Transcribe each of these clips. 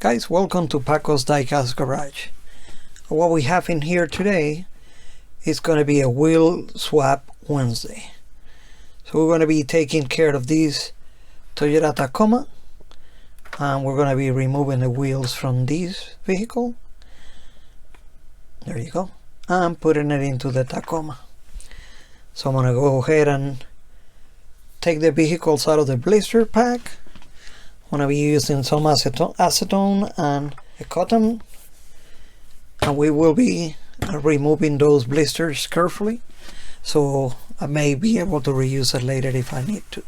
Guys, welcome to Paco's Diecast Garage. What we have in here today is going to be a wheel swap Wednesday. So we're going to be taking care of this Toyota Tacoma, and we're going to be removing the wheels from this vehicle. There you go. And putting it into the Tacoma. So I'm going to go ahead and take the vehicles out of the blister pack. I'm going to be using some acetone and a cotton, and we will be removing those blisters carefully, so I may be able to reuse it later if I need to.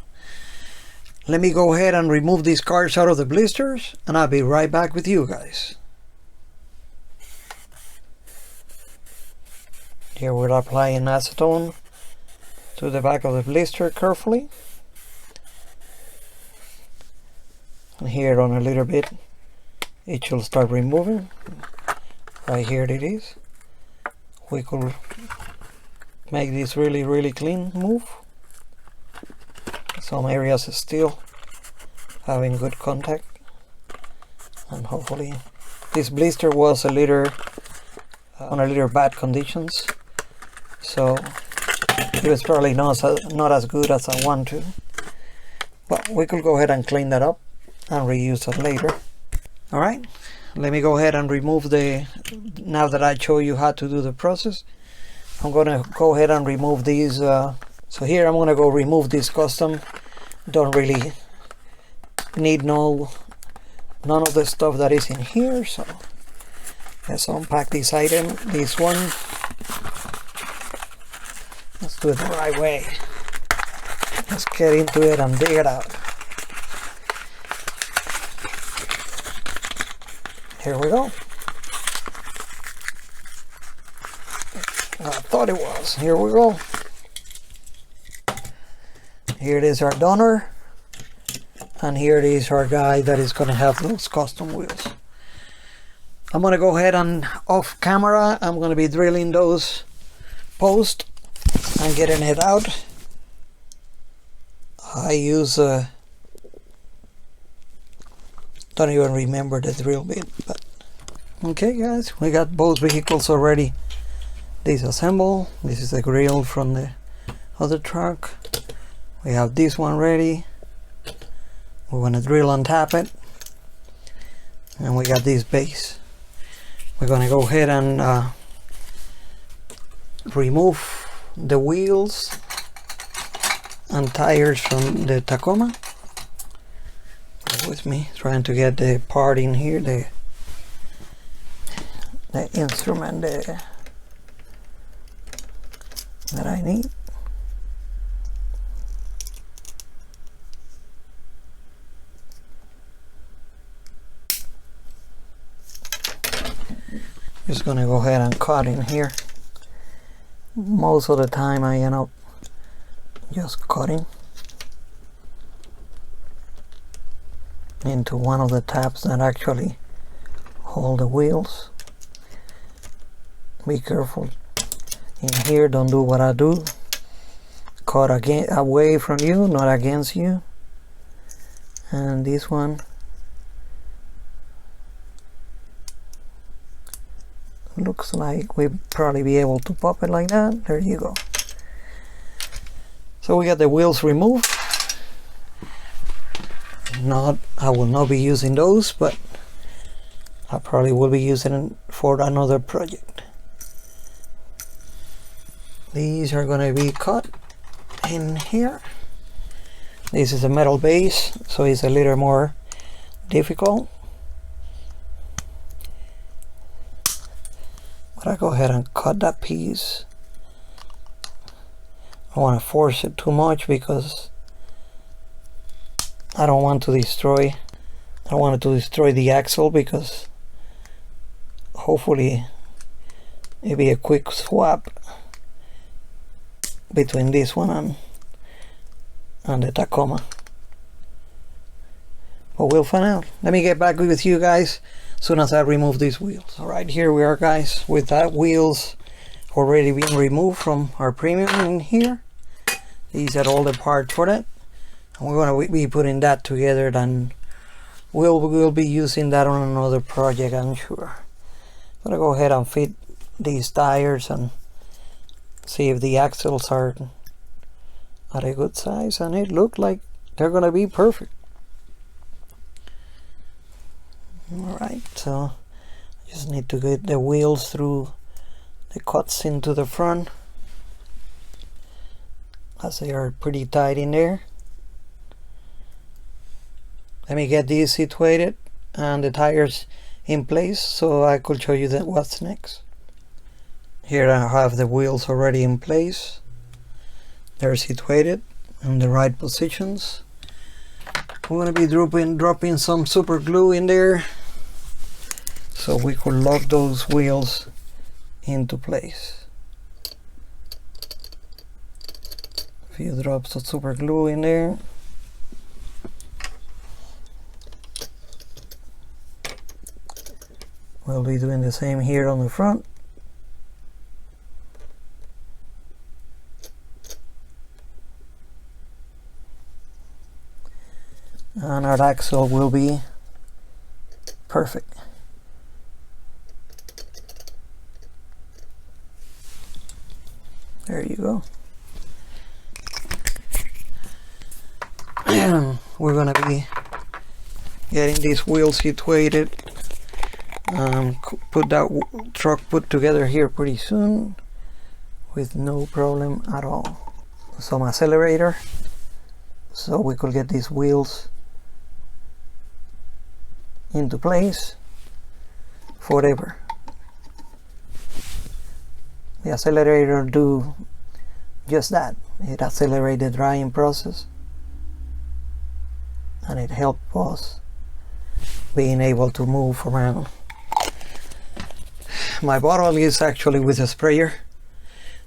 Let me go ahead and remove these cars out of the blisters, and I'll be right back with you guys. Here we're applying acetone to the back of the blister carefully. And here on a little bit it should start removing. Right here it is. We could make this really clean move. Some areas are still having good contact, and hopefully this blister was a little on a little bad conditions, so it was probably not as good as I want to, but we could go ahead and clean that up and reuse it later. Alright, let me go ahead and remove now that I show you how to do the process, I'm gonna go ahead and remove these. So here I'm gonna go remove this custom. Don't really need none of the stuff that is in here, so let's unpack this item, this one. Let's do it the right way. Let's get into it and dig it out. Here we go. I thought it was. Here we go. Here it is, our donor, and here it is, our guy that is going to have those custom wheels. I'm going to go ahead and off camera, I'm going to be drilling those posts and getting it out. I use don't even remember the drill bit, but okay guys, we got both vehicles already disassembled. This is the grill from the other truck. We have this one ready. We want to drill and tap it, and we got this base. We're going to go ahead and remove the wheels and tires from the Tacoma. With me trying to get the part in here, the instrument that I need. Just gonna go ahead and cut in here. Most of the time I end up just cutting into one of the tabs that actually hold the wheels. Be careful in here, don't do what I do. Cut away from you, not against you. And this one looks like we'll probably be able to pop it like that. There you go. So we got the wheels removed. I will not be using those, but I probably will be using it for another project. These are going to be cut in here. This is a metal base, so it's a little more difficult, but I go ahead and cut that piece. I don't want to force it too much because I don't want to destroy the axle, because hopefully it'll be a quick swap between this one and the Tacoma. But we'll find out. Let me get back with you guys as soon as I remove these wheels. Alright, here we are guys, with that wheels already being removed from our premium in here. These are all the parts for that. And we're going to be putting that together and we'll be using that on another project, I'm sure. I'm gonna go ahead and fit these tires and see if the axles are at a good size, and it looked like they're gonna be perfect. Alright, so just need to get the wheels through the cuts into the front, as they are pretty tight in there. Let me get these situated and the tires in place so I could show you what's next. Here I have the wheels already in place. They're situated in the right positions. We're going to be dropping some super glue in there so we could lock those wheels into place. A few drops of super glue in there. We'll be doing the same here on the front. And our axle will be perfect. There you go. We're gonna be getting these wheels situated. Put that truck put together here pretty soon with no problem at all. Some accelerator so we could get these wheels into place forever. The accelerator do just that. It accelerates the drying process and it helps us being able to move around. My bottle is actually with a sprayer,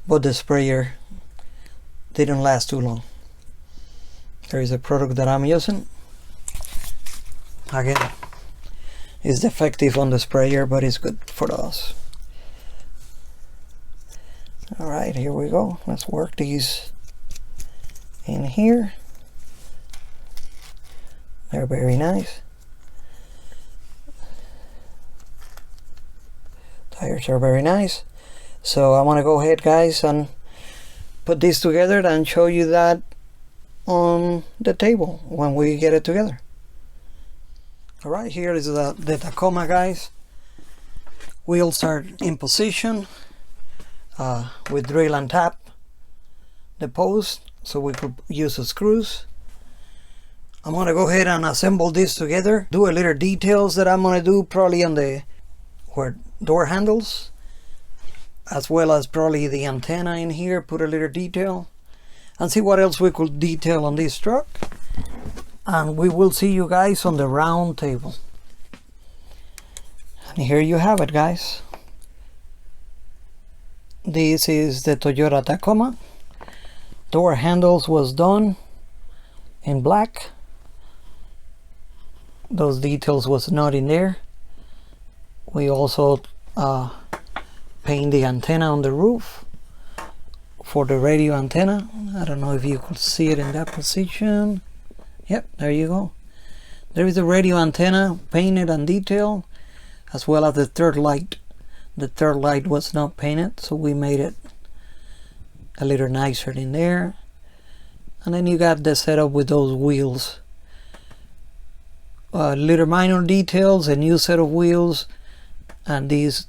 but the sprayer didn't last too long. There is a product that I'm using. Again, it's defective on the sprayer, but it's good for us. Alright, here we go. Let's work these in here. They're very nice. Tires are very nice. So I want to go ahead, guys, and put this together and show you that on the table when we get it together. Alright, here is the Tacoma, guys. Wheels are in position. With drill and tap the post so we could use the screws. I'm gonna go ahead and assemble this together, do a little details that I'm gonna do probably on the door handles, as well as probably the antenna in here, put a little detail, and see what else we could detail on this truck. And we will see you guys on the round table. And here you have it, guys. This is the Toyota Tacoma. Door handles was done in black. Those details was not in there. We also paint the antenna on the roof for the radio antenna. I don't know if you could see it in that position. Yep, there you go. There is the radio antenna painted and detailed, as well as the third light. The third light was not painted, so we made it a little nicer in there. And then you got the setup with those wheels. Little minor details, a new set of wheels, and these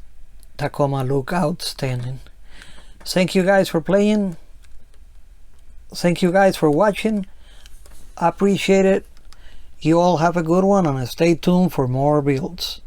Tacoma look outstanding. Thank you guys for playing. Thank you guys for watching. I appreciate it. You all have a good one, and stay tuned for more builds.